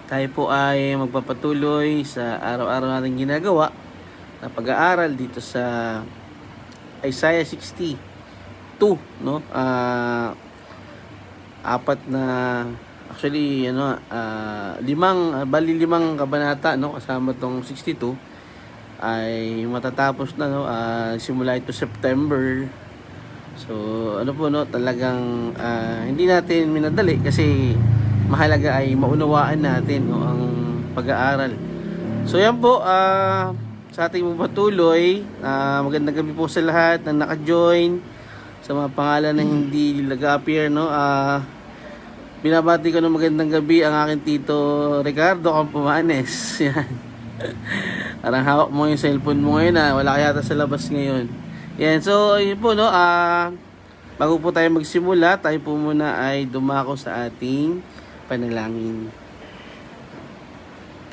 Tayo po ay magpapatuloy sa araw-araw nating ginagawa na pag-aaral dito sa Isaiah 62, no? Apat na actually limang kabanata, no, kasama tong 62 ay matatapos na, no, simula ito September. So ano po, no, talagang hindi natin minadali kasi mahalaga ay maunawaan natin, no, ang pag-aaral. So yan po, sa ating patuloy, magandang gabi po sa lahat na naka-join, sa mga pangalan na hindi nag-appear, no. Binabati ko ng magandang gabi ang aking tito Ricardo Campomanes. Yan. Parang hawak mo yung cellphone mo ngayon, wala ka yata sa labas ngayon. Yan, so yun po, no, bago po tayo magsimula, tayo po muna ay dumako sa ating panalangin.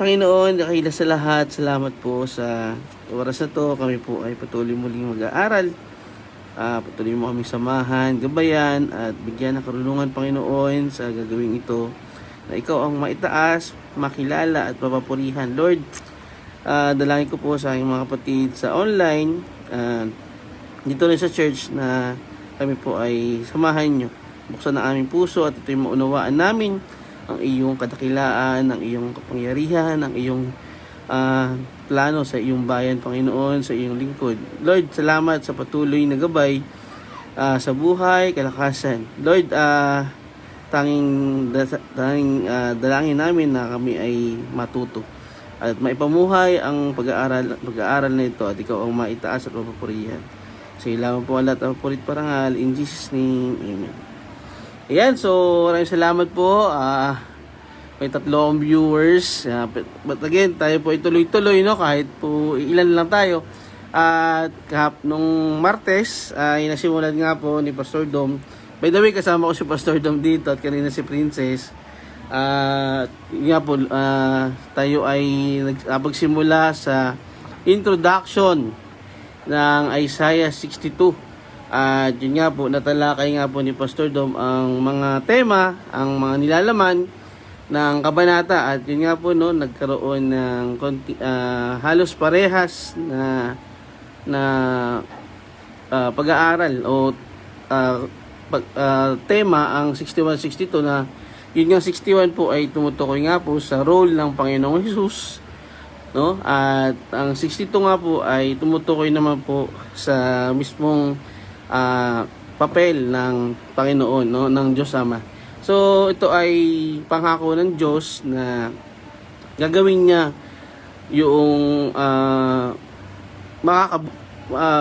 Panginoon, dakila sa lahat, salamat po sa oras na to. Kami po ay patuloy muling mag-aaral. Patuloy mo kami samahan, gabayan, at bigyan ng karunungan, Panginoon, sa gagawin ito, na ikaw ang maitaas, makilala, at papapurihan. Lord, dalangin ko po sa aking mga kapatid sa online, dito rin sa church, na kami po ay samahan nyo. Buksan ang aming puso at ito'y maunawaan namin ang iyong kadakilaan, ang iyong kapangyarihan, ang iyong plano sa iyong bayan, Panginoon, sa iyong lingkod. Lord, salamat sa patuloy na gabay sa buhay, kalakasan. Lord, tanging dalangin namin na kami ay matuto at maipamuhay ang pag-aaral na ito, at ikaw ang maitaas at mapapurihan. Sa ilaman po ang lahat ang purit parangal, in Jesus' name, Amen. Ayan, so maraming salamat po. May 3 akong viewers. But again, tayo po ituloy-tuloy, no, kahit po ilan lang tayo. At nung Martes ay nasimulan nga po ni Pastor Dom. By the way, kasama ko si Pastor Dom dito at kanina si Princess. Nga po, tayo ay nagsimula sa introduction ng Isaiah 62. At yun nga po, natalakay nga po ni Pastor Dom ang mga tema, ang mga nilalaman ng kabanata. At yun nga po, no, nagkaroon ng halos parehas na pag-aaral o tema ang 61-62, na yun nga 61 po ay tumutukoy nga po sa role ng Panginoong Hesus, no? At ang 62 nga po ay tumutukoy naman po sa mismong papel ng Panginoon, no, ng Diyos Ama. So ito ay pangako ng Diyos na gagawin niya yung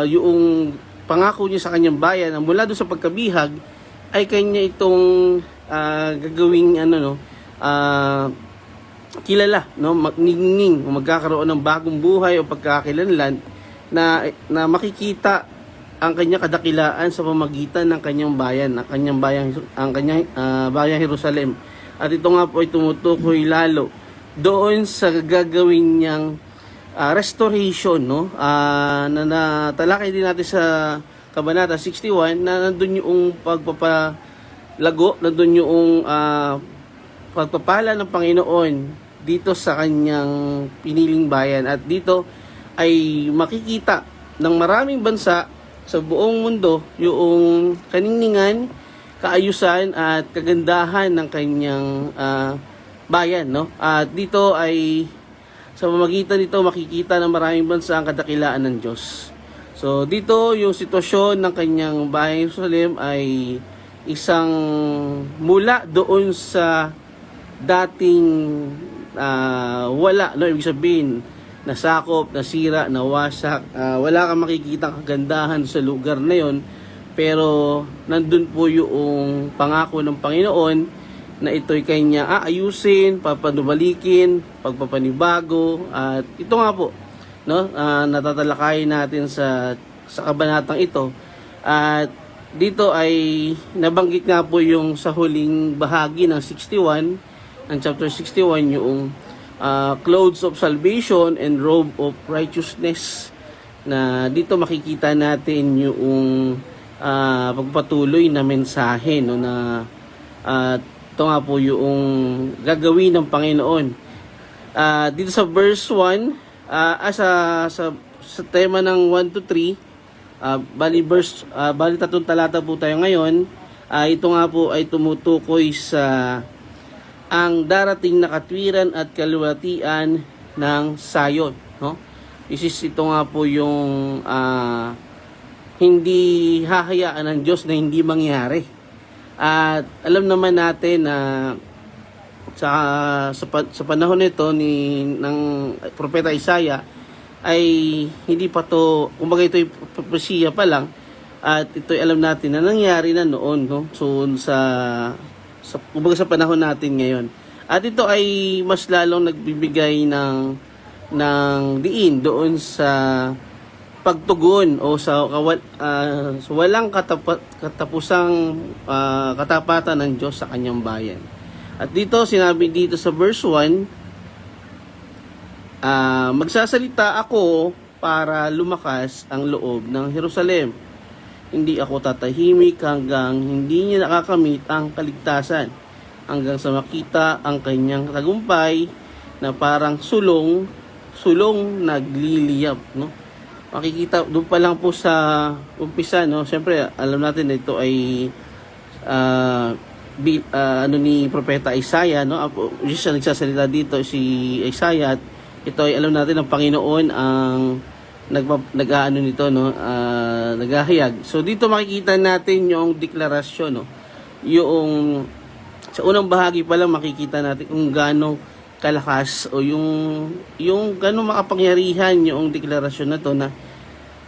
yung pangako niya sa kanyang bayan na mula doon sa pagkabihag ay kanya itong gagawing kilala, no, magningning o magkakaroon ng bagong buhay o pagkakakilanlan na makikita ang kanyang kadakilaan sa pamagitan ng kanyang bayan, ang kanyang bayang Jerusalem. At ito nga po ay tumutukoy lalo doon sa gagawin niyang restoration, no, na natalakay din natin sa kabanata 61, na nandun yung pagpapalago, nandun yung pagpapala ng Panginoon dito sa kanyang piniling bayan. At dito ay makikita ng maraming bansa sa buong mundo yung kaningningan, kaayusan at kagandahan ng kanyang bayan, no? At dito ay sa pamamagitan nito makikita ng maraming bansa ang kadakilaan ng Diyos. So dito yung sitwasyon ng kanyang bayan Jerusalem ay isang mula doon sa dating wala, no, ibig sabihin nasakop, nasira, nawasak, wala kang makikitang kagandahan sa lugar na yon, pero nandun po yung pangako ng Panginoon na ito'y kanya aayusin, papanubalikin, pagpapanibago. At ito nga po, no, natatalakayin natin sa kabanatang ito. At dito ay nabanggit nga po yung sa huling bahagi ng 61, ng chapter 61, yung clothes of salvation and robe of righteousness, na dito makikita natin yung pagpatuloy na mensahe, no, na ito nga po yung gagawin ng Panginoon. Dito sa verse 1, sa tema ng 1 to 3, bali tatlong talata po tayo ngayon. Ito nga po ay tumutukoy sa ang darating na katwiran at kaluwalhatian ng Sayon, no? Ito nga po yung hindi hahayaan ng Diyos na hindi mangyari. At alam naman natin na sa panahon nito ng propeta Isaiah ay hindi pa to, kumbaga ito ay propesya pa lang, at ito ay alam natin na nangyari na noon, no? So kumbaga sa panahon natin ngayon. At ito ay mas lalong nagbibigay ng diin doon sa pagtugon o sa walang katapusang katapatan ng Diyos sa kanyang bayan. At dito, sinabi dito sa verse 1, magsasalita ako para lumakas ang loob ng Jerusalem. Hindi ako tatahimik hanggang hindi niya nakakamit ang kaligtasan, hanggang sa makita ang kanyang tagumpay na parang sulong nagliliyab, no? Makikita doon pa lang po sa umpisa, no? Siyempre, alam natin na ito ay ni propeta Isaiah, no? Siya nagsasalita dito, si Isaiah, at ito ay alam natin ng Panginoon ang nag-aano nito, no? Naghahayag. So dito makikita natin yung deklarasyon, no? Yung sa unang bahagi pa lang makikita natin kung gaano kalakas o yung gaano makapangyarihan yung deklarasyon na to, na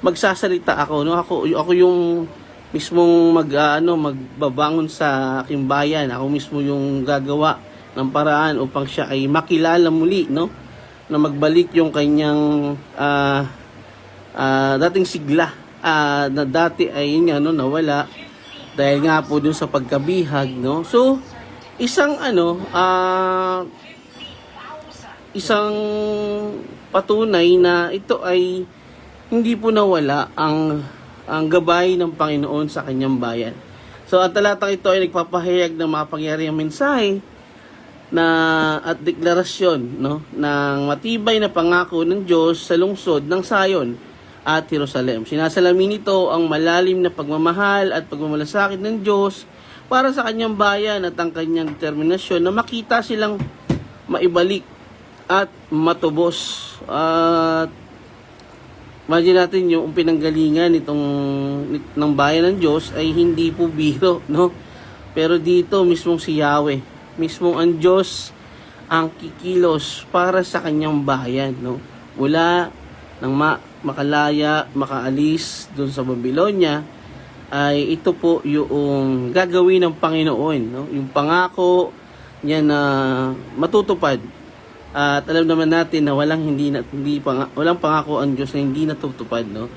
magsasalita ako, no? Ako yung mismong magbabangon sa aking bayan. Ako mismo yung gagawa ng paraan upang siya ay makilala muli, no? Na magbalik yung kanyang dating sigla, na dati ay yun nga, no, nawala dahil nga po dun sa pagkabihag, no? So isang patunay na ito ay hindi po nawala ang gabay ng Panginoon sa kanyang bayan. So ang talatang ito ay nagpapahayag ng mga pangyarihang mensahe at deklarasyon, no, ng matibay na pangako ng Diyos sa lungsod ng Sayon at Jerusalem. Sinasalamin nito ang malalim na pagmamahal at pagmamalasakit ng Diyos para sa kanyang bayan at ang kanyang determinasyon na makita silang maibalik at matubos. At imagine natin yung pinanggalingan ng bayan ng Diyos ay hindi po biro, no? Pero dito mismong si Yahweh, mismong ang Diyos ang kikilos para sa kanyang bayan, no? Mula nang makalaya, makaalis doon sa Babylonia, ay ito po yung gagawin ng Panginoon, no? Yung pangako niya na matutupad. At alam naman natin na walang pangako ang Diyos na hindi natutupad, no?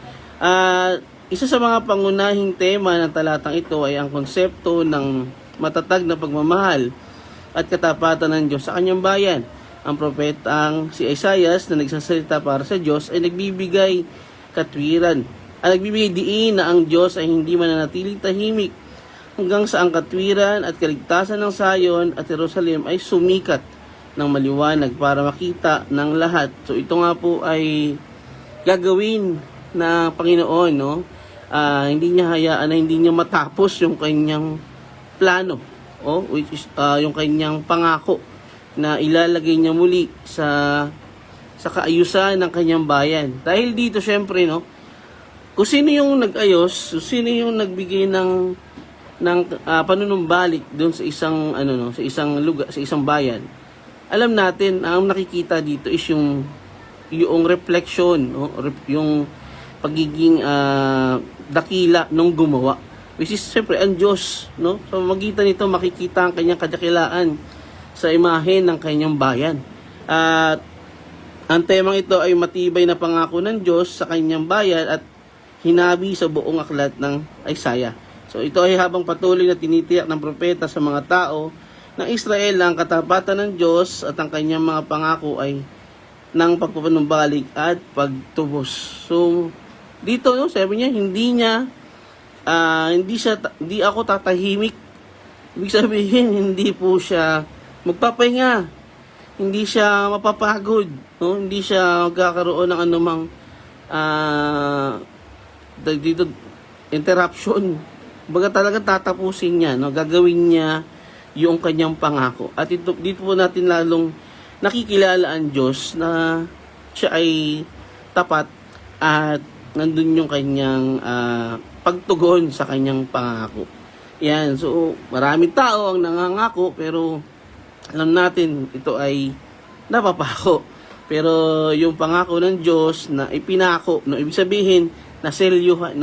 Isa sa mga pangunahing tema ng talatang ito ay ang konsepto ng matatag na pagmamahal at katapatan ng Diyos sa kanyang bayan. Ang propetang si Isaiah na nagsasalita para sa Diyos ay nagbibigay katwiran. Nagbibigay diin na ang Diyos ay hindi mananatiling tahimik hanggang sa ang katwiran at kaligtasan ng Sayon at Jerusalem ay sumikat ng maliwanag para makita ng lahat. So ito nga po ay gagawin na Panginoon, no? Hindi niya hayaan na hindi niya matapos yung kanyang plano, which is yung kanyang pangako na ilalagay niya muli sa kaayusan ng kanyang bayan. Dahil dito syempre, no, kung sino yung nag-ayos, kung sino yung nagbigay ng panunumbalik doon sa isang lugar, sa isang bayan, alam natin, ang nakikita dito is yung reflection, no? Yung pagiging dakila nung gumawa, which is siyempre ang Diyos, no? So magitan nito makikita ang kanyang kadakilaan sa imahe ng kanyang bayan. At ang temang ito ay matibay na pangako ng Diyos sa kanyang bayan at hinabi sa buong aklat ng Isaiah. So ito ay habang patuloy na tinitiyak ng propeta sa mga tao ng Israel ang katapatan ng Diyos at ang kanyang mga pangako ay ng pagpapanumbalik at pagtubos. So dito, no, sabi niya, hindi ako tatahimik Ibig sabihin, hindi po siya magpapahinga, hindi siya mapapagod, no? Hindi siya magkakaroon ng anumang dito interruption. Baga talagang tatapusin niya, no? Gagawin niya yung kanyang pangako. At dito po natin lalong nakikilala ang Diyos na siya ay tapat at nandun yung kanyang pagtugon sa kanyang pangako. Yan, so maraming tao ang nangangako pero alam natin ito ay napapako. Pero yung pangako ng Diyos na ipinako, no, ibig sabihin sineselyuhan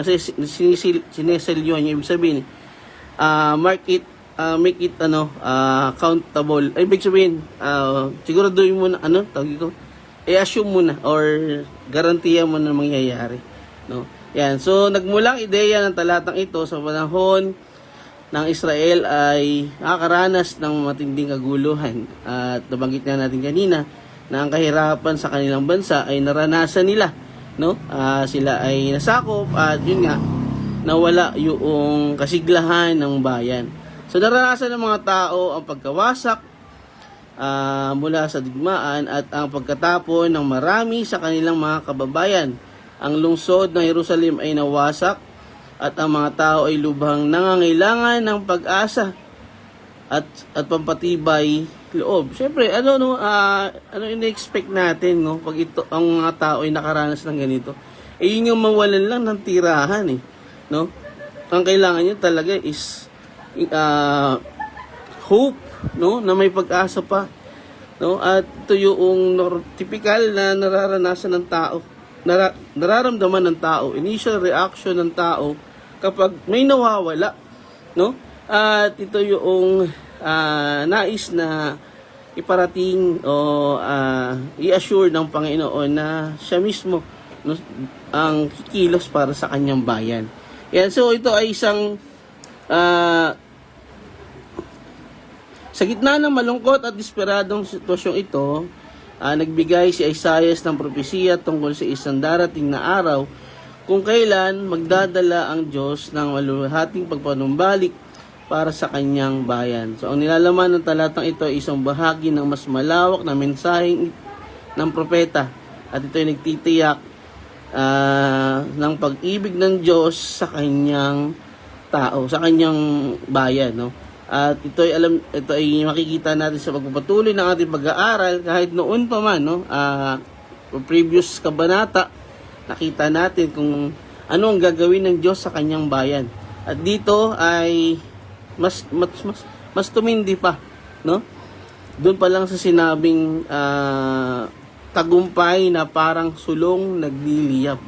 niya, ibig sabihin make it countable. Ay, ibig sabihin siguraduhin mo na tawag ito, i-assume mo na or garantiya mo na mangyayari, no? Yan, so nagmulang ideya ng talatang ito sa panahon ng Israel ay nakakaranas ng matinding kaguluhan. At nabanggit na natin kanina na ang kahirapan sa kanilang bansa ay naranasan nila, no? Sila ay nasakop at yun nga, nawala yung kasiglahan ng bayan. So naranasan ng mga tao ang pagkawasak mula sa digmaan at ang pagkatapon ng marami sa kanilang mga kababayan. Ang lungsod ng Jerusalem ay nawasak at ang mga tao ay lubhang nangangailangan ng pag-asa at pampatibay loob. Siyempre, ano in-expect natin, no? Pag ito ang mga tao ay nakaranas ng ganito, yun yung mawalan lang ng tirahan, no? Ang kailangan niya talaga is hope, no? Na may pag-asa pa, no? At ito yung typical na nararanasan ng tao, nararamdaman ng tao, initial reaction ng tao kapag may nawawala, no? At ito yung nais na iparating o i-assure ng Panginoon na siya mismo, no, ang kikilos para sa kanyang bayan. Yan, so ito ay isang sa gitna ng malungkot at desperadong sitwasyong ito, nagbigay si Isaiah ng propesiya tungkol sa isang darating na araw kung kailan magdadala ang Diyos ng maluhating pagpanumbalik para sa kanyang bayan. So ang nilalaman ng talatang ito ay isang bahagi ng mas malawak na mensaheng ng propeta at ito ay nagtitiyak ng pag-ibig ng Diyos sa kanyang tao, sa kanyang bayan, no? At ito ay makikita natin sa pagpapatuloy ng ating pag-aaral kahit noon pa man, no? Previous kabanata, nakita natin kung ano ang gagawin ng Diyos sa kanyang bayan. At dito ay mas tumindi pa, no? Doon pa lang sa sinabing tagumpay na parang sulong nagliliyab,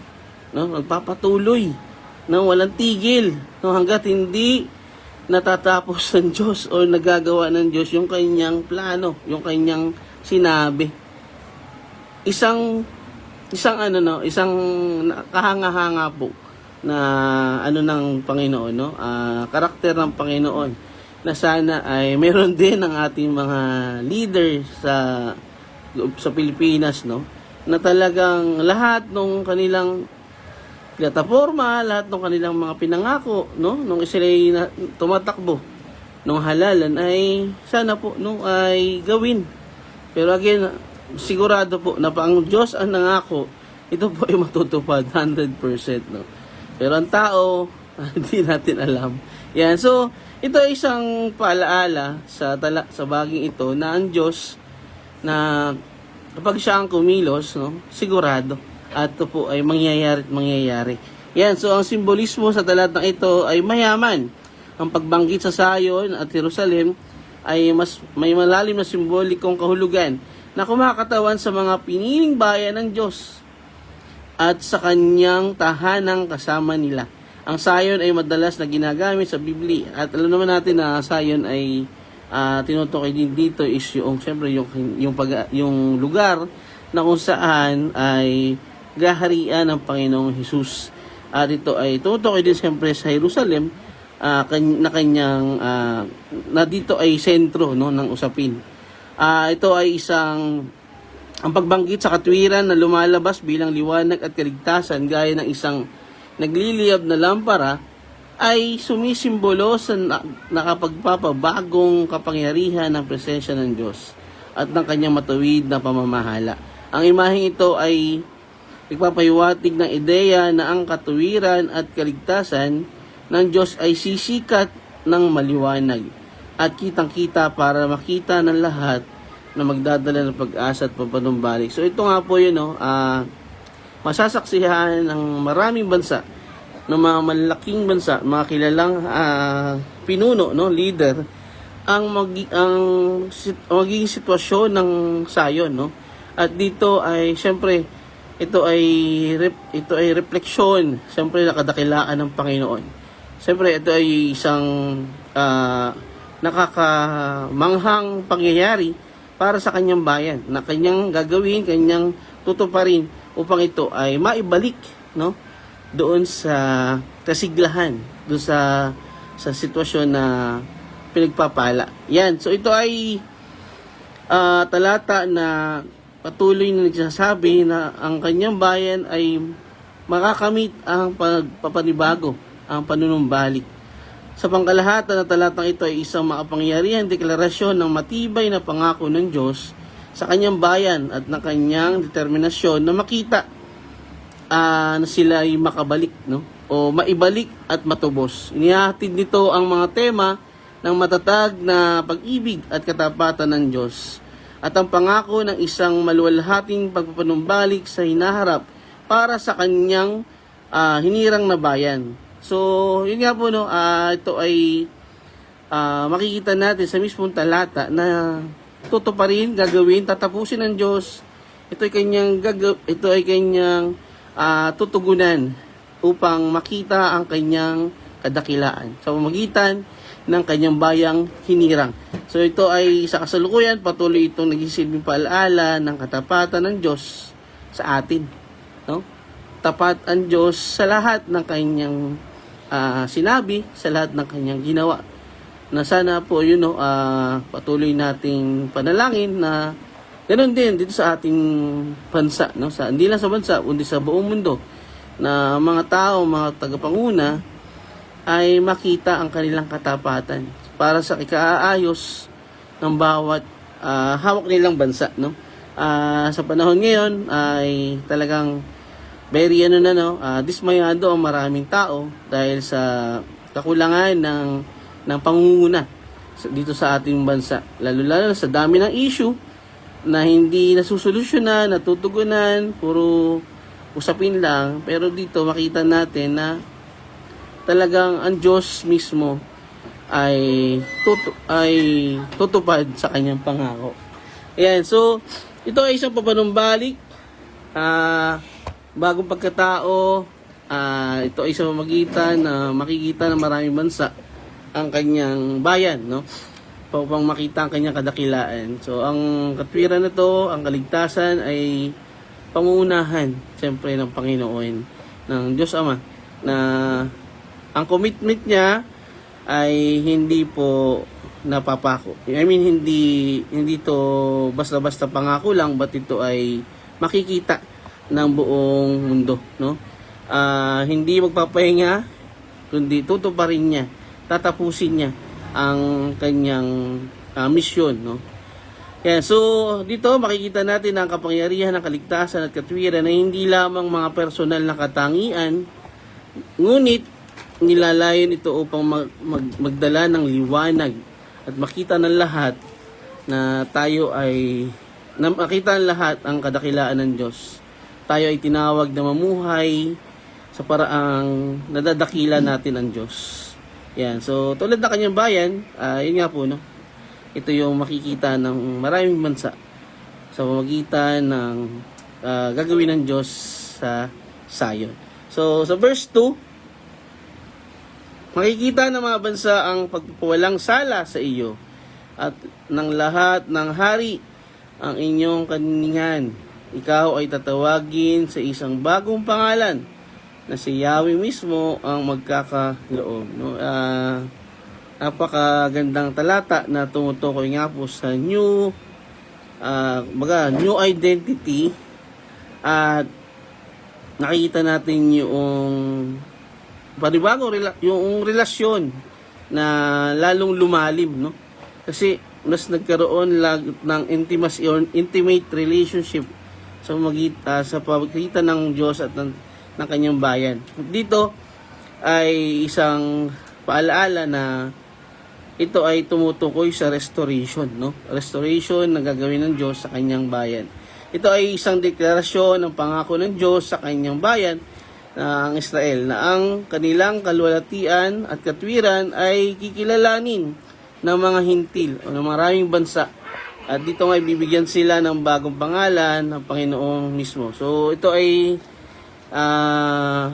no? Magpapatuloy, no? Walang tigil, no? Hangga't hindi natatapos ng Diyos o nagagawa ng Diyos yung kanyang plano, yung kanyang sinabi. Isang kahanga-hanga po na ng Panginoon, no? Karakter ng Panginoon na sana ay meron din ang ating mga leader sa Pilipinas, no? Na talagang lahat ng kanilang plataforma, lahat ng kanilang mga pinangako, no, nung sila tumatakbo nung halalan ay sana po ay gawin. Pero again, sigurado po na pang Diyos ang nangako, ito po ay matutupad 100%, no. Pero ang tao, hindi natin alam. Yan, so ito ay isang paalaala sa baging ito na ang Diyos na kapag siya ang kumilos, no, sigurado at ito po ay mangyayari. Yan, so ang simbolismo sa talatang ito ay mayaman. Ang pagbanggit sa Zion at Jerusalem ay may malalim na simbolikong kahulugan na kumakatawan sa mga piniling bayan ng Diyos at sa kanyang tahanang kasama nila. Ang Zion ay madalas na ginagamit sa Biblia at alam naman natin na Zion ay tinutukoy din dito is siyempre yung lugar na kung saan ay gaharian ng Panginoong Hesus. At ito ay tutukoy din siyempre sa Jerusalem na dito ay sentro, no, ng usapin. Ito ay ang pagbanggit sa katwiran na lumalabas bilang liwanag at kaligtasan gaya ng isang nagliliyab na lampara ay sumisimbolo sa nakapagpapabagong kapangyarihan ng presensya ng Diyos at ng kanyang matuwid na pamamahala. Ang imaheng ito ay nagpapahiwatig ng ideya na ang katuwiran at kaligtasan ng Diyos ay sisikat ng maliwanag at kitang-kita para makita ng lahat na magdadala ng pag-asa at papanumbalik. So ito nga po yun, masasaksihan ng maraming bansa, ng mga malaking bansa, mga kilalang pinuno, leader, ang magiging sitwasyon ng sayon, At dito ay syempre ito ay refleksyon syempre ng kadakilaan ng Panginoon. Syempre ito ay isang nakakamanghang pangyayari para sa kanyang bayan na kanyang gagawin, kanyang tutuparin upang ito ay maibalik, doon sa kasiglahan, doon sa sitwasyon na pinagpapala. Yan. So ito ay talata na patuloy na nagsasabi na ang kanyang bayan ay makakamit ang pagpapanibago, ang panunumbalik. Sa pangkalahatan na talatang ito ay isang makapangyarihang deklarasyon ng matibay na pangako ng Diyos sa kanyang bayan at ng kanyang determinasyon na makita na sila ay makabalik, o maibalik at matubos. Inihatid nito ang mga tema ng matatag na pag-ibig at katapatan ng Diyos at ang pangako ng isang maluwalhating pagpapanumbalik sa hinaharap para sa kanyang hinirang na bayan. So, yun nga po, ito ay makikita natin sa mismong talata na tutuparin, gagawin, tatapusin ng Diyos. Ito ay kanyang tutugunan upang makita ang kanyang kadakilaan sa pamamagitan ng kanyang bayang hinirang. So ito ay sa kasalukuyan patuloy itong nagsisilbing paalaala ng katapatan ng Diyos sa atin, Tapat ang Diyos sa lahat ng kanyang sinabi, sa lahat ng kanyang ginawa. Na sana po patuloy nating panalangin na ganoon din dito sa ating bansa, hindi lang sa bansa, kundi sa buong mundo, na mga tao, mga tagapanguna ay makita ang kanilang katapatan para sa ikaayos ng bawat hawak nilang bansa, sa panahon ngayon ay talagang very dismayado ang maraming tao dahil sa kakulangan ng pangunguna dito sa ating bansa, lalo sa dami ng issue na hindi nasusolusyonan, natutugunan, puro usapin lang. Pero dito makita natin na talagang ang Diyos mismo ay tutupad sa kanyang pangako. Ayan, so ito ay isang papanumbalik, bagong pagkatao. Ito ay isang pamamagitan na makikita ng maraming bansa ang kanyang bayan, upang makita ang kanyang kadakilaan. So ang katwiran na to, ang kaligtasan ay pangunahan siyempre ng Panginoon, ng Diyos Ama, na ang commitment niya ay hindi po napapako. Hindi to basta-basta pangako lang, but ito ay makikita ng buong mundo, hindi magpapahinga, kundi tutuparin niya, tatapusin niya ang kanyang misyon, Yan, so dito makikita natin ang kapangyarihan ng kaligtasan at katwiran na hindi lamang mga personal na katangian, ngunit nilalayon ito upang magdala ng liwanag at makita ng lahat na tayo ay makita ng lahat ang kadakilaan ng Diyos. Tayo ay tinawag na mamuhay sa paraang nadadakila natin ang Diyos. Yan, so tulad ng kanyang bayan, yun nga po, ito yung makikita ng maraming bansa sa pamamagitan ng gagawin ng Diyos sa sayon. So sa verse 2, makikita ng mga bansa ang pagpapawalang sala sa iyo at ng lahat ng hari ang inyong kaniningan. Ikaw ay tatawagin sa isang bagong pangalan na si Yahweh mismo ang magkakaloob. Napakagandang talata na tumutukoy nga po sa new identity, at nakikita natin yung yung relasyon na lalong lumalim, no? Kasi mas nagkaroon ng intimate relationship sa pamamagitan ng Diyos at ng kanyang bayan. Dito ay isang paalaala na ito ay tumutukoy sa restoration, no? Restoration na gagawin ng Diyos sa kanyang bayan. Ito ay isang deklarasyon ng pangako ng Diyos sa kanyang bayan ng Israel na ang kanilang kaluwalhatian at katwiran ay kikilalanin ng mga hintil o ng maraming bansa. At dito nga bibigyan sila ng bagong pangalan ng Panginoong mismo. So ito ay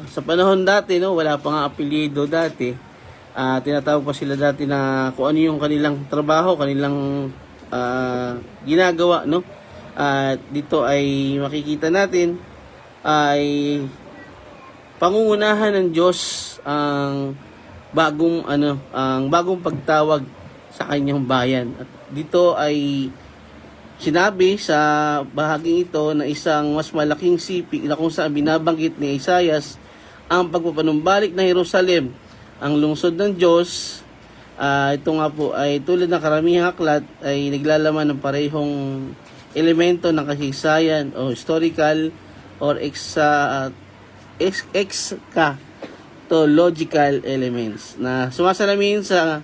sa panahon dati, no, wala pa nga apelyido dati. Tinatawag pa sila dati na kung ano yung kanilang trabaho, kanilang ginagawa, no? At dito ay makikita natin ay pangungunahan ng Diyos ang bagong pagtawag sa kanyang bayan. At dito ay sinabi sa bahaging ito na isang mas malaking sipi na kung saan binabanggit ni Isaias ang pagpapanumbalik ng Jerusalem, ang lungsod ng Diyos. Ito nga po ay tulad ng karamihang aklat ay naglalaman ng parehong elemento ng kasaysayan o historical or eschatological elements na sumasalamin sa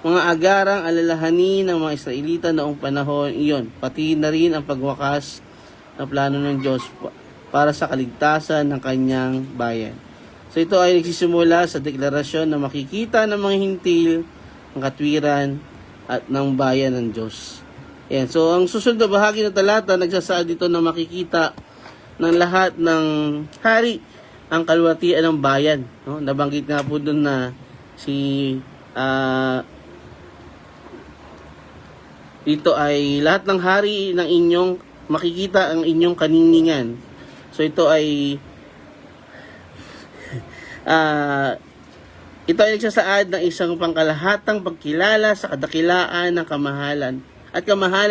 mga agarang alalahanin ng mga Israelita noong panahon iyon, pati na rin ang pagwakas ng plano ng Diyos para sa kaligtasan ng kanyang bayan. So ito ay nagsisimula sa deklarasyon na makikita ng mga hintil ang katwiran at ng bayan ng Diyos. Yan. So ang susunod na bahagi ng talata nagsasaad dito na makikita ng lahat ng hari ang kaluwalhatian ng bayan. No? Nabanggit nga po doon na dito ay lahat ng hari ng inyong makikita ang inyong kaniningan. So ito ay ito ay nagsasaad ng isang pangkalahatang pagkilala sa kadakilaan ng kamahalan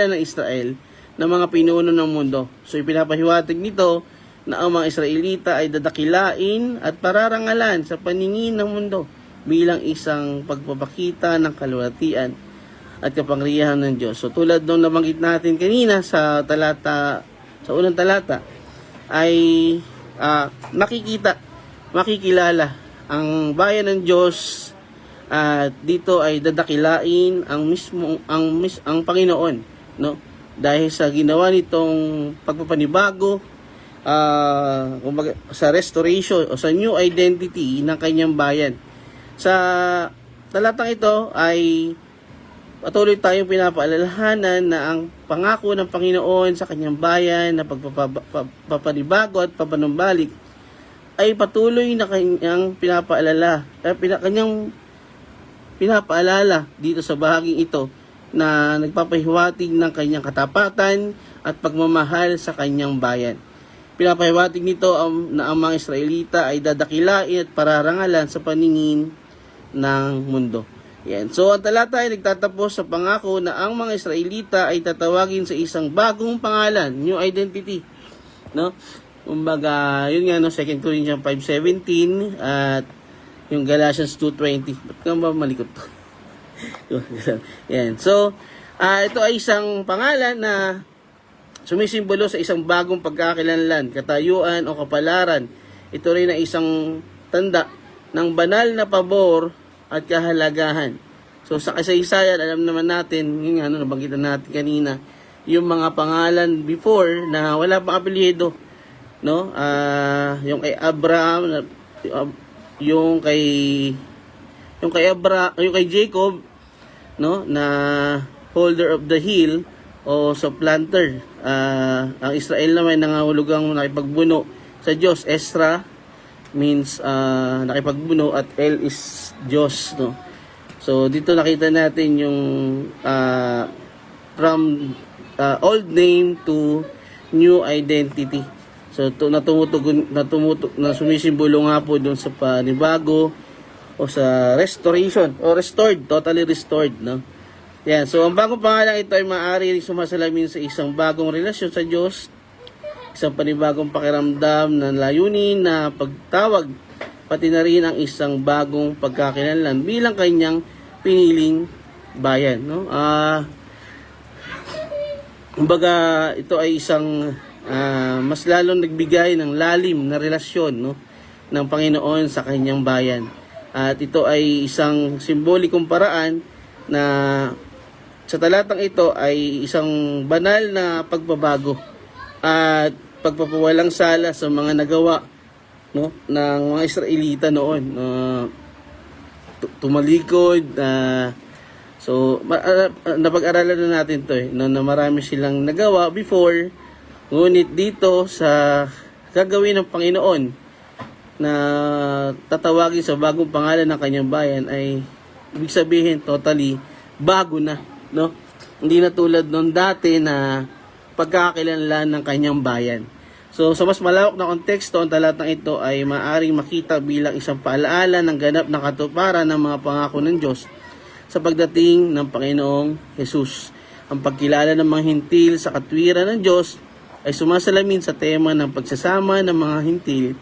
ng Israel ng mga pinuno ng mundo. So ipinapahiwatig nito na ang mga Israelita ay dadakilain at pararangalan sa paningin ng mundo bilang isang pagpapakita ng kaluwalhatian at kapangyarihan ng Diyos. So tulad nung nabanggit natin kanina sa unang talata ay makikilala ang bayan ng Diyos at dito ay dadakilain ang Panginoon, no? Dahil sa ginawa nitong pagpapanibago sa restoration o sa new identity ng kanyang bayan. Sa talatang ito ay patuloy tayong pinapaalalahanan na ang pangako ng Panginoon sa kanyang bayan na pagpapanibago at papanumbalik ay patuloy na kanyang pinapaalala dito sa bahaging ito na nagpapahiwatig ng kanyang katapatan at pagmamahal sa kanyang bayan. Pinapahiwatig nito na ang mga Israelita ay dadakilain at pararangalan sa paningin ng mundo. Yan. So ang talata ay nagtatapos sa pangako na ang mga Israelita ay tatawagin sa isang bagong pangalan, new identity. No? Kumbaga, yun nga, no, 2 Corinthians 5:17 at yung Galatians 2:20. Ba't ka ba malikot to? Yan. So, ito ay isang pangalan na sumisimbolo sa isang bagong pagkakakilanlan, katayuan o kapalaran. Ito rin ay isang tanda ng banal na pabor at kahalagahan. So sa kasaysayan, alam naman natin, yung nabanggitan natin kanina, yung mga pangalan before na wala pang apelyido, no? Yung kay Abraham, yung kay Jacob, no, na holder of the hill o supplanter. Ang Israel naman nangahulugang nakipagbuno sa Diyos. Esra means nakipagbuno at El is Diyos, no. So dito nakita natin yung from old name to new identity. So na sumisimbolo nga po doon sa panibago o sa restoration o restored, totally restored, no. Yan. So ang bagong pangalan ito ay maaari ring sumasalamin sa isang bagong relasyon sa Diyos, isang panibagong pakiramdam na layunin na pati na rin ang isang bagong pagkakakilanlan bilang kanyang piniling bayan, no? Kumbaga, ito ay isang mas lalong nagbigay ng lalim na relasyon, no, ng Panginoon sa kanyang bayan. At ito ay isang simbolikong paraan na sa talatang ito ay isang banal na pagbabago at pagpapawalang sala sa mga nagawa, no, ng mga Israelita noon. Tumalikod, so napag-aralan na natin to, no, na marami silang nagawa before, ngunit dito sa gagawin ng Panginoon na tatawagin sa bagong pangalan ng kanyang bayan ay ibig sabihin totally bago na, no? Hindi na tulad noon dati na pagkakakilanlan ng kanyang bayan. So sa mas malawak na konteksto, ang talatang ito ay maaring makita bilang isang paalaala ng ganap na katuparan ng mga pangako ng Diyos sa pagdating ng Panginoong Jesus. Ang pagkilala ng mga hintil sa katwiran ng Diyos ay sumasalamin sa tema ng pagsasama ng mga hintil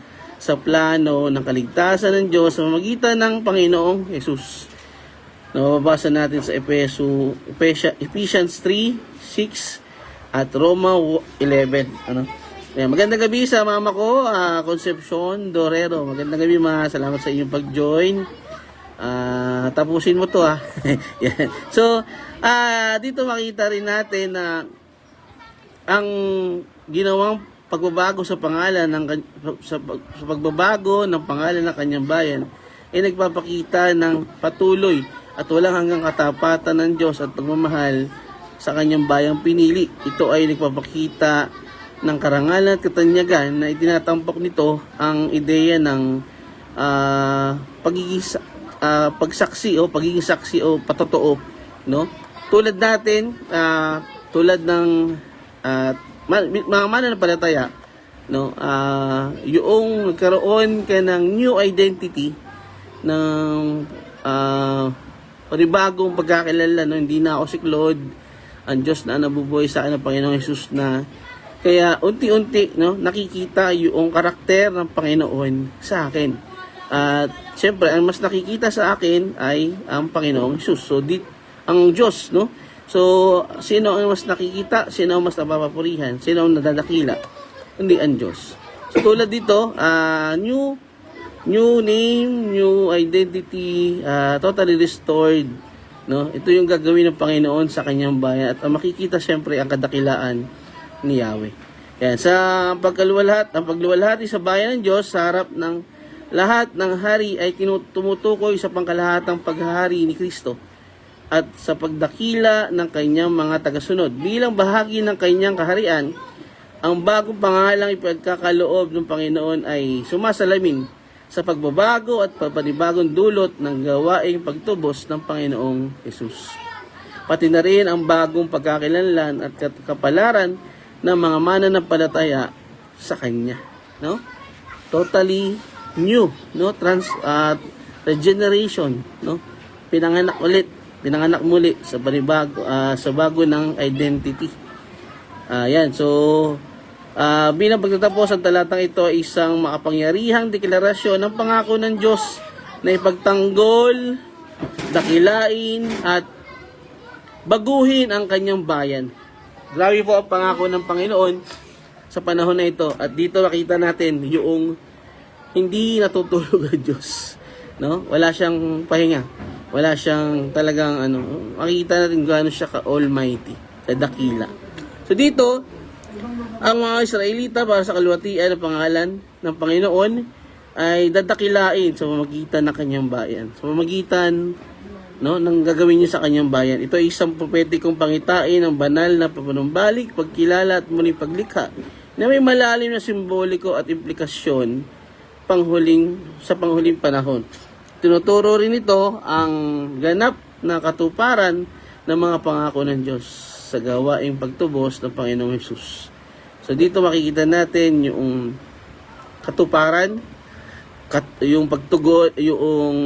sa plano ng kaligtasan ng Diyos sa pamamagitan ng Panginoong Jesus. Nababasa natin sa Ephesians 3:6 at Roma 11. Magandang gabi sa mama ko, Concepcion Dorero. Magandang gabi, ma. Salamat sa inyong pag-join. Tapusin mo to, Yan. So, dito makita rin natin na ang ginawang pagbabago sa pangalan sa pagbabago ng pangalan ng kanyang bayan ay nagpapakita ng patuloy at walang hanggang katapatan ng Diyos at pagmamahal sa kanyang bayang pinili. Ito ay nagpapakita ng karangalan at katanyagan na itinatampok nito ang ideya ng pagsaksi o pagiging saksi o patotoo, no? Tulad natin, tulad ng mga mananampalataya, no, yung nagkaroon ka ng new identity ng panibagong pagkakilala, no? Hindi na ako si Claude, ang Diyos na nabubuhay sa akin ng Panginoong Jesus na. Kaya unti-unti, no, nakikita yung karakter ng Panginoon sa akin. At siyempre, ang mas nakikita sa akin ay ang Panginoong Jesus. So, ang Diyos, no? So, sino ang mas nakikita? Sino ang mas napapapurihan? Sino ang nadadakila? Hindi ang Diyos. So, tulad dito, new name, new identity, totally restored, no? Ito yung gagawin ng Panginoon sa kanyang bayan. At makikita siyempre ang kadakilaan ni Yahweh. Yan. Sa ang pagluwalhati sa bayan ng Diyos sa harap ng lahat ng hari ay tumutukoy sa pangkalahatang paghahari ni Kristo at sa pagdakila ng kanyang mga tagasunod. Bilang bahagi ng kanyang kaharian, ang bagong pangalang ipagkakaloob ng Panginoon ay sumasalamin sa pagbabago at panibagong dulot ng gawaing pagtubos ng Panginoong Jesus. Pati na rin ang bagong pagkakilanlan at kapalaran ng mga mananampalataya sa Kanya, no? Totally new, no? Regeneration, no? Pinanganak muli sa panibago, sa bago ng identity. Yan. So, bilang pagtatapos ang talatang ito ay isang makapangyarihang deklarasyon ng pangako ng Diyos na ipagtanggol, dakilain at baguhin ang kanyang bayan. Grabe po ang pangako ng Panginoon sa panahon na ito. At dito makita natin yung hindi natutulog ang Diyos, no? Wala siyang pahinga. Wala siyang talagang makikita natin gaano siya ka-almighty, ka-dakila. So dito, ang mga Israelita para sa kaluwatian ng pangalan ng Panginoon ay dadakilain sa pamamagitan ng kanyang bayan. Sa pamamagitan, no, ng gagawin niya sa kanyang bayan. Ito ay isang prophetikong pangitain ng banal na papanumbalik, pagkilala at muling paglikha na may malalim na simboliko at implikasyon sa panghuling panahon. Tinuturo rin ito ang ganap na katuparan ng mga pangako ng Diyos sa gawaing pagtubos ng Panginoong Jesus. So dito makikita natin yung katuparan, yung pagtugon, yung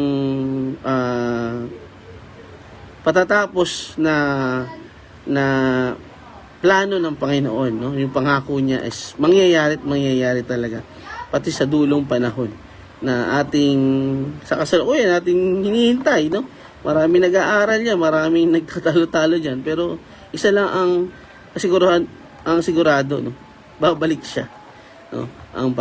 patatapos na plano ng Panginoon, no? Yung pangako niya is mangyayari talaga pati sa dulong panahon, na ating sa kasalukuyan ating hinihintay, no? Marami nag-aaral yan, maraming nagtatalo-talo diyan, pero isa lang ang sigurado, no? Babalik siya, no? Ang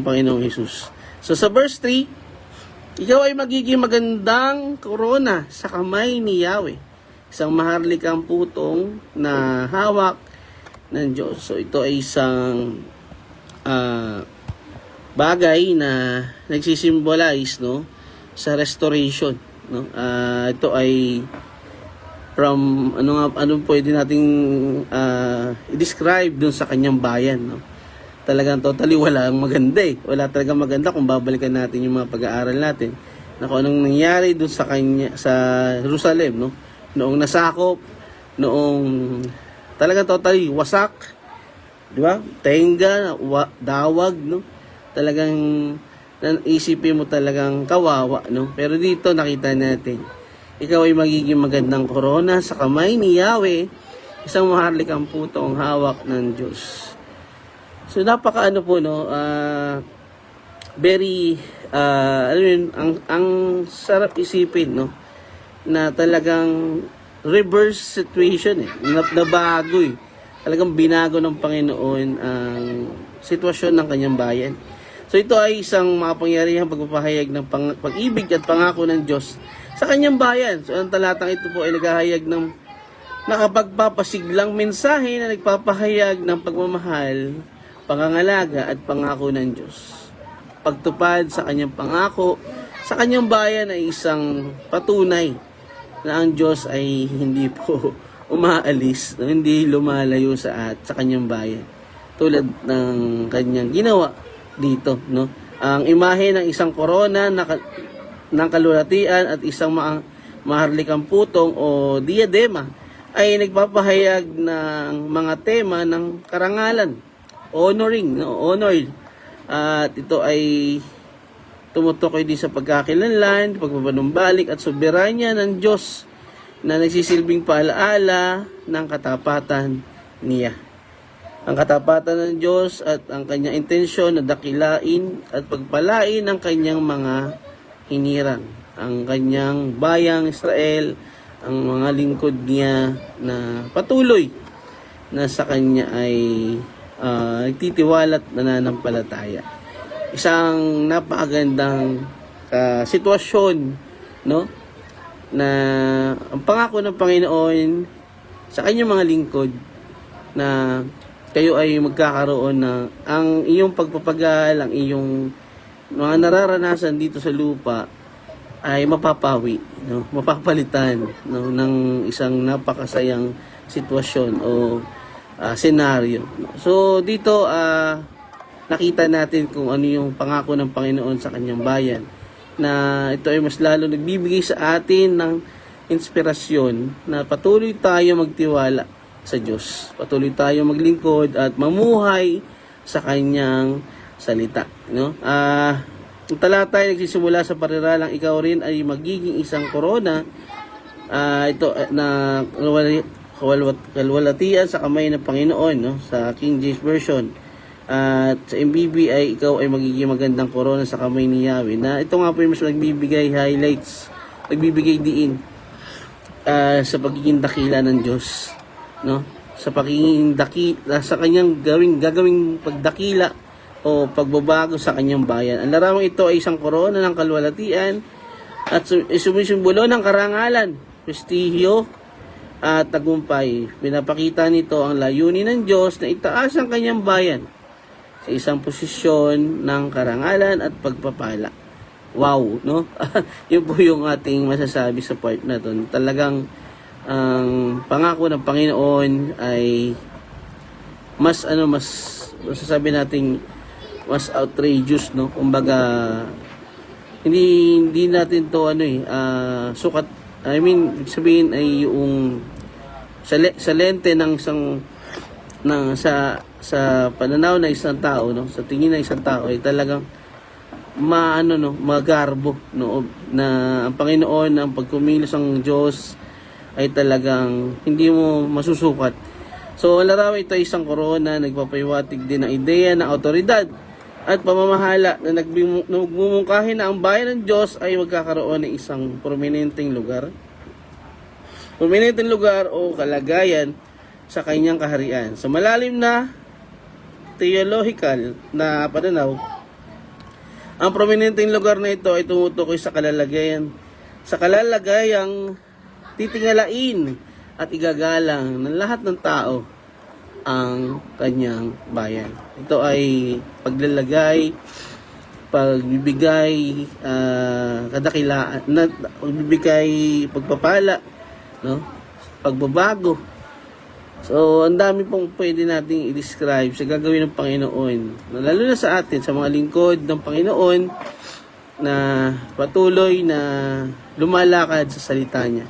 Panginoong Hesus. So sa verse 3, ikaw ay magiging magandang korona sa kamay ni Yahweh, isang maharlikang putong na hawak ng Diyos. So ito ay isang bagay na nagsisimbolize, no, sa restoration, no. Ito ay from ano pwede nating i-describe dun sa kanyang bayan, no. Talagang totally wala ang maganda eh. Wala talagang maganda kung babalikan natin yung mga pag-aaral natin na kung anong nangyari dun sa kanya sa Jerusalem, no. Noong nasakop, noong talagang totally wasak, di ba? Tenga, dawag, no. Talagang isipin mo talagang kawawa, no. Pero dito nakita natin, ikaw ay magiging magandang korona sa kamay ni Yahweh, isang maharlikang putong hawak ng Diyos. So napaka po, no, very ang sarap isipin, no, na talagang reverse situation eh, nabago eh. Talagang binago ng Panginoon ang sitwasyon ng kanyang bayan. So ito ay isang makapangyarihang pagpapahayag ng pag-ibig at pangako ng Diyos sa kanyang bayan. So ang talatang ito po ay naghahayag ng nakapagpapasiglang mensahe na nagpapahayag ng pagmamahal, pangangalaga at pangako ng Diyos. Pagtupad sa kanyang pangako sa kanyang bayan ay isang patunay na ang Diyos ay hindi po umaalis, hindi lumalayo sa kanyang bayan. Tulad ng kanyang ginawa dito, no? Ang imahe ng isang korona ng kalulatian at isang maharlikang putong o diadema ay nagpapahayag ng mga tema ng karangalan, honoring, no? Honor. At ito ay tumutukoy din sa pagkakilanlan, pagpapanumbalik at soberanya ng Diyos na nagsisilbing paalaala ng katapatan niya. Ang katapatan ng Diyos at ang kanyang intensyon na dakilain at pagpalain ang kanyang mga hinirang, ang kanyang bayang Israel, ang mga lingkod niya na patuloy na sa kanya ay nagtitiwala at nananampalataya. Isang napakagandang sitwasyon, no, na ang pangako ng Panginoon sa kanyang mga lingkod na kayo ay magkakaroon ng ang iyong pagpapagal, ang iyong mga nararanasan dito sa lupa ay mapapawi, no, mapapalitan, no, ng isang napakasayang sitwasyon o senaryo. So dito nakita natin kung ano yung pangako ng Panginoon sa kanyang bayan, na ito ay mas lalo nagbibigay sa atin ng inspirasyon na patuloy tayo magtiwala sa Diyos. Patuloy tayo maglingkod at mamuhay sa kanyang salita, no? Ang talata ay nagsisimula sa pariralang ikaw rin ay magiging isang korona. Ito na kalwalatian sa kamay ng Panginoon, no? Sa King James Version. At sa MBB ay ikaw ay magiging magandang korona sa kamay ni Yahweh. Na ito nga po yung mas nagbibigay highlights, nagbibigay diin sa pagiging dakila ng Diyos, no? Sa pagiging dakila, sa kanyang gagawing pagdakila o pagbabago sa kanyang bayan. Ang larawang ito ay isang korona ng kalwalatian at sumisimbolo ng karangalan, prestihyo at tagumpay. Pinapakita nito ang layunin ng Diyos na itaas ang kanyang bayan sa isang posisyon ng karangalan at pagpapala. Wow, no? Yun po yung ating masasabi sa part na to. Talagang ang pangako ng Panginoon ay mas masasabi nating mas outrageous, no? Kumbaga hindi natin to sukat, I mean sabihin ay yung sa lente ng isang sa pananaw ng isang tao, no, sa tingin ng isang tao ay talagang magarbo, no, na ang Panginoon, ang pagkumilos ng Diyos ay talagang hindi mo masusukat. So larawan ito ay isang korona, nagpapahiwatig din ng ideya ng autoridad at pamamahala na nagmumungkahi na ang bayan ng Diyos ay magkakaroon ng isang prominenteng lugar. Prominenteng lugar o kalagayan sa kanyang kaharian. Sa malalim na theological na pananaw, ang prominenteng lugar na ito ay tumutukoy sa kalalagayang titingalain at igagalang ng lahat ng tao ang kanyang bayan. Ito ay paglalagay, pagbibigay kadakilaan, pagbibigay pagpapala, no? Pagbabago. So, ang dami pong pwede nating i-describe sa gagawin ng Panginoon. Lalo na sa atin, sa mga lingkod ng Panginoon na patuloy na lumalakad sa salita niya.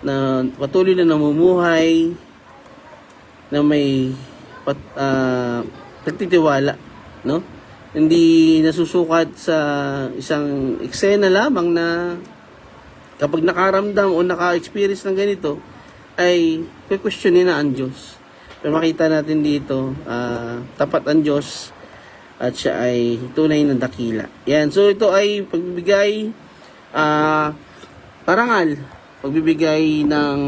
Na patuloy na namumuhay, na may nagtitiwala, no? Hindi nasusukat sa isang eksena lamang na kapag nakaramdam o naka-experience ng ganito, ay questionin na ang Diyos. Pero makita natin dito, tapat ang Diyos at siya ay tunay na dakila. Yan. So ito ay pagbibigay parangal, pagbibigay ng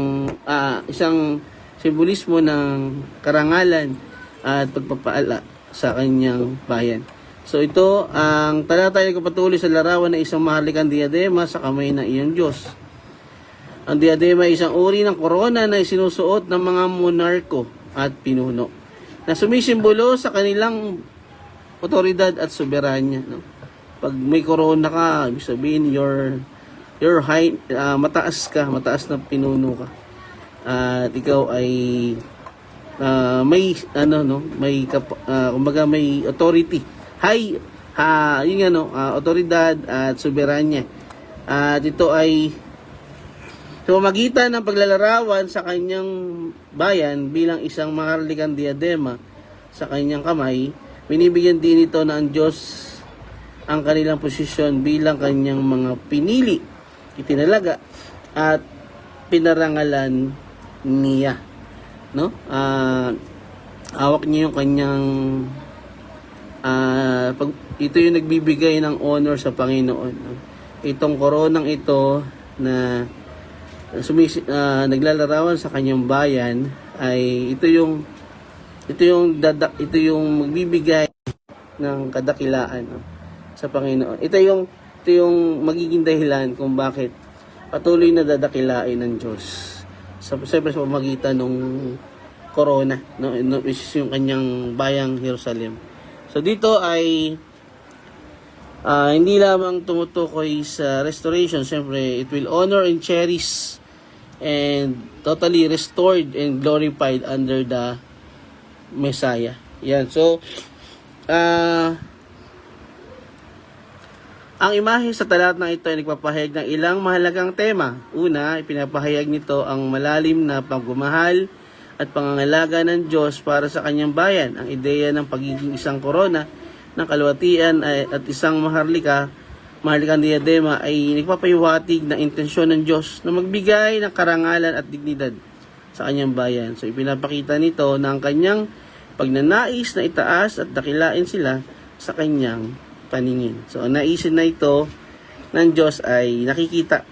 isang simbolismo ng karangalan at pagpapaala sa kanyang bayan. So ito, ang talata ay kapatuloy sa larawan na isang mahalikang diadema sa kamay ng iyong Diyos. Ang diadema ay isang uri ng korona na isinusuot ng mga monarko at pinuno na sumisimbolo sa kanilang otoridad at soberanya. No? Pag may korona ka, ibig sabihin you're high, mataas na pinuno ka. At ikaw ay may kumbaga may authority, otoridad at soberanya. At ito ay sa pamamagitan ng paglalarawan sa kanyang bayan bilang isang maharlikang diadema sa kanyang kamay, binibigyan din ito na ang Diyos ang kanilang posisyon bilang kanyang mga pinili, itinalaga at pinarangalan niya, no? Hawak niya yung kanyang ito yung nagbibigay ng honor sa Panginoon, no? Itong koronang ito na naglalarawan sa kanyang bayan ay ito yung magbibigay ng kadakilaan, no? Sa Panginoon. Ito yung magiging dahilan kung bakit patuloy na dadakilain ng Diyos. Siyempre sa pamagitan ng corona, no, which is yung kanyang bayang Jerusalem. So dito ay hindi lamang tumutukoy sa restoration. Siyempre, it will honor and cherish and totally restored and glorified under the Messiah. Yan. So, ang imahe sa talat na ito ay nagpapahayag ng ilang mahalagang tema. Una, ipinapahayag nito ang malalim na pagmamahal at pangangalaga ng Diyos para sa kanyang bayan. Ang ideya ng pagiging isang korona ng kalwatian at isang maharlikang diadema ay nagpapahiwatig na intensyon ng Diyos na magbigay ng karangalan at dignidad sa kanyang bayan. So ipinapakita nito na ang kanyang pagnanais na itaas at dakilain sila sa kanyang paningin. So ang naisin na ito ng Diyos ay nakikita,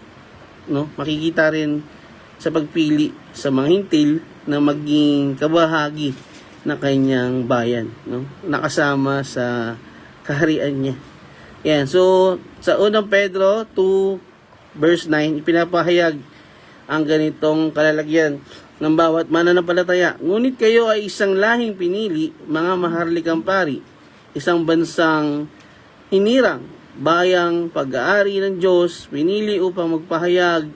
no? Makikita rin sa pagpili sa mga hintil na maging kabahagi na kanyang bayan, no? Nakasama sa kaharian niya. Yan. So, sa unang Pedro 2 verse 9, ipinapahayag ang ganitong kalalagyan ng bawat mananampalataya. Ngunit kayo ay isang lahing pinili, mga maharlikang pari, isang bansang hinirang, bayang pag-aari ng Diyos, pinili upang magpahayag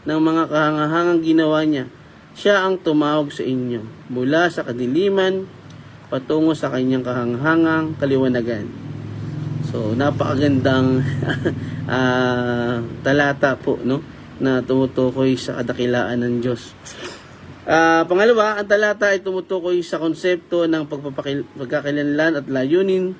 ng mga kahangahangang ginawa niya. Siya ang tumawag sa inyo mula sa kadiliman patungo sa kanyang kahanghangang kaliwanagan. So, napakagandang talata po, no, na tumutukoy sa kadakilaan ng Diyos. Pangalawa, ang talata ay tumutukoy sa konsepto ng pagkakakilanlan at layunin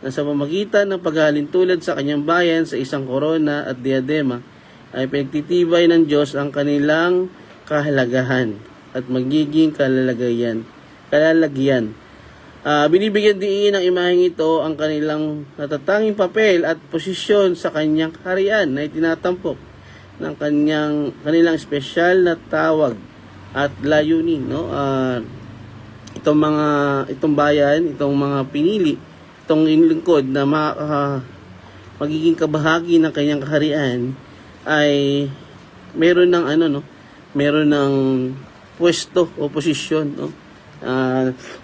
na sa pamamagitan ng paghalintulad sa kanyang bayan sa isang korona at diadema ay pinagtitibay ng Diyos ang kanilang kahalagahan at magiging kalalagyan Binibigyan diin ng imaheng ito ang kanilang natatanging papel at posisyon sa kanyang kaharian na itinatampok ng kanilang espesyal na tawag at layunin, no? Itong bayan, itong mga pinili, itong inlingkod na magiging kabahagi ng kanyang kaharian ay meron ng meron ng pwesto o posisyon, no?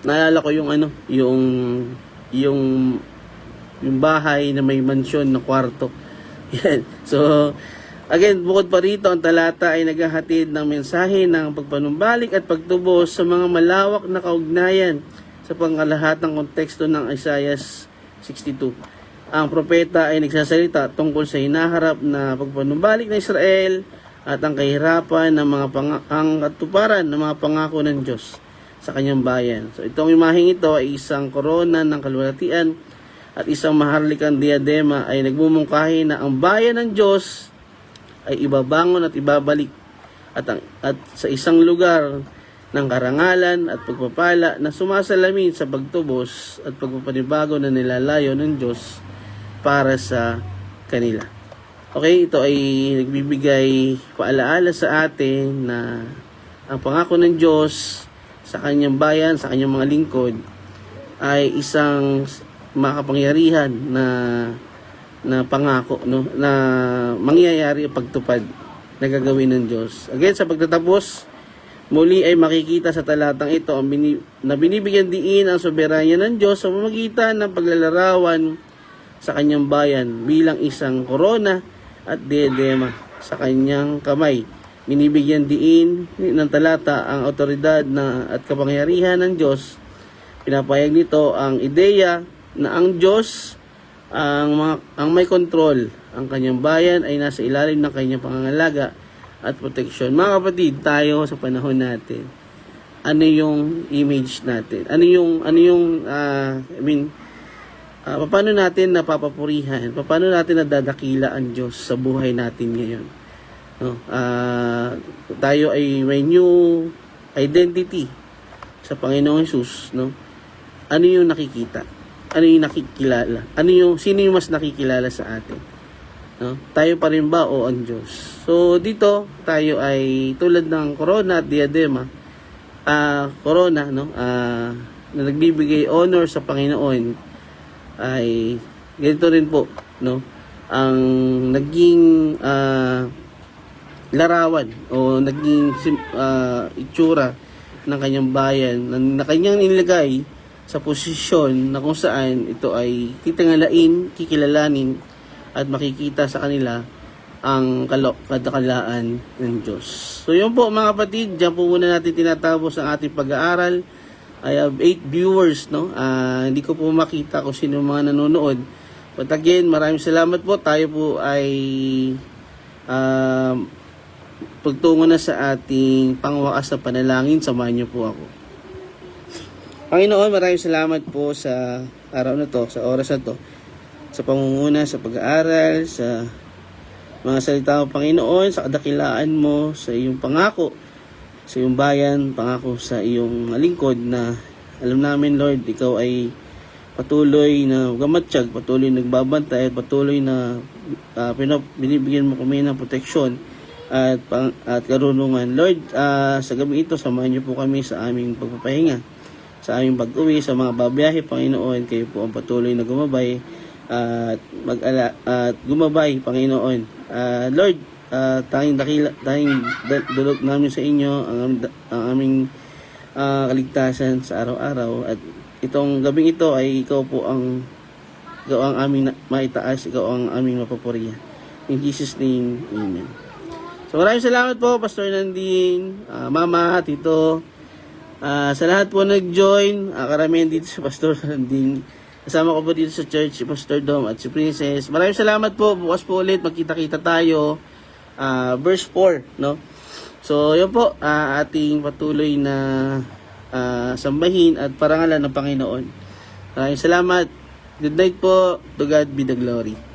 Naalala ko yung bahay na may mansyon na kwarto. Yan. So, again, bukod pa rito, ang talata ay naghahatid ng mensahe ng pagpanumbalik at pagtubos sa mga malawak na kaugnayan sa pangkalahatang konteksto ng Isaiah 62. Ang propeta ay nagsasalita tungkol sa hinaharap na pagpanumbalik ng Israel at ang kahirapan ng ang katuparan ng mga pangako ng Diyos sa kanyang bayan. So itong imaheng ito ay isang korona ng kalwalhatian at isang maharlikang diadema ay nagmumungkahi na ang bayan ng Diyos ay ibabangon at ibabalik at sa isang lugar ng karangalan at pagpapala na sumasalamin sa pagtubos at pagpapanibago na nilalayo ng Diyos para sa kanila. Okay, ito ay nagbibigay paalaala sa atin na ang pangako ng Diyos sa kanyang bayan, sa kanyang mga lingkod ay isang makapangyarihan na pangako, no, na mangyayari pagtupad na gagawin ng Diyos. Again, sa pagtatapos, muli ay makikita sa talatang ito na binibigyan diin ang soberanya ng Diyos sa pamamagitan ng paglalarawan sa kanyang bayan bilang isang korona at diadema sa kanyang kamay. Binibigyan diin ng talata ang otoridad at kapangyarihan ng Diyos. Pinapayag nito ang ideya na ang Diyos ang may kontrol. Ang kanyang bayan ay nasa ilalim ng kanyang pangangalaga at proteksyon. Mga kapatid, tayo sa panahon natin, ano yung image natin? Paano natin napapapurihan? Paano natin nadadakila ang Diyos sa buhay natin ngayon? No? Tayo ay may new identity sa Panginoong Hesus, no? Ano yung nakikita? Ano yung nakikilala? Sino yung mas nakikilala sa atin? No? Tayo pa rin ba o ang Diyos? So dito tayo ay tulad ng corona at diadema. Corona, no? Na nagbibigay honor sa Panginoon ay ganito rin po, no? Ang naging larawan o naging itsura ng kanyang bayan na kanyang nilagay sa posisyon na kung saan ito ay titangalain, kikilalanin at makikita sa kanila ang kadakalaan ng Diyos. So yun po mga kapatid, diyan po muna natin tinatapos ang ating pag-aaral. I have 8 viewers, no? Hindi ko po makita kung sino mga nanonood. But again, maraming salamat po. Tayo po ay pagtungo na sa ating pangwakas na panalangin. Samahan niyo po ako. Panginoon, maraming salamat po sa araw na to, sa oras na to, sa pangunguna, sa pag-aaral, sa mga salita mo, Panginoon, sa kadakilaan mo, sa iyong pangako, sa iyong bayan, pangako sa iyong lingkod na alam namin, Lord, ikaw ay patuloy na gamatsyag, patuloy nagbabantay, at patuloy na binibigyan mo kami ng proteksyon at karunungan. Lord, sa gabi ito, samahan niyo po kami sa aming pagpapahinga, sa aming pag-uwi, sa mga babiyahe, Panginoon. Kayo po ang patuloy na gumabay at gumabay, Panginoon. Lord, tanging dulog namin sa inyo ang aming kaligtasan sa araw-araw, at itong gabing ito ay ikaw ang aming maitaas, ikaw ang aming mapapurihan. In Jesus' name, Amen. So maraming salamat po, Pastor Nandine, Mama, Tito, sa lahat po nag-join, karamihan dito sa Pastor Nandine. Kasama ko po dito sa church si Pastor Dom at si Princess. Maraming salamat po. Bukas po ulit magkita-kita tayo. Verse 4, no? So, yun po, ating patuloy na sambahin at parangalan ng Panginoon. Maraming salamat. Good night po. To God be the glory.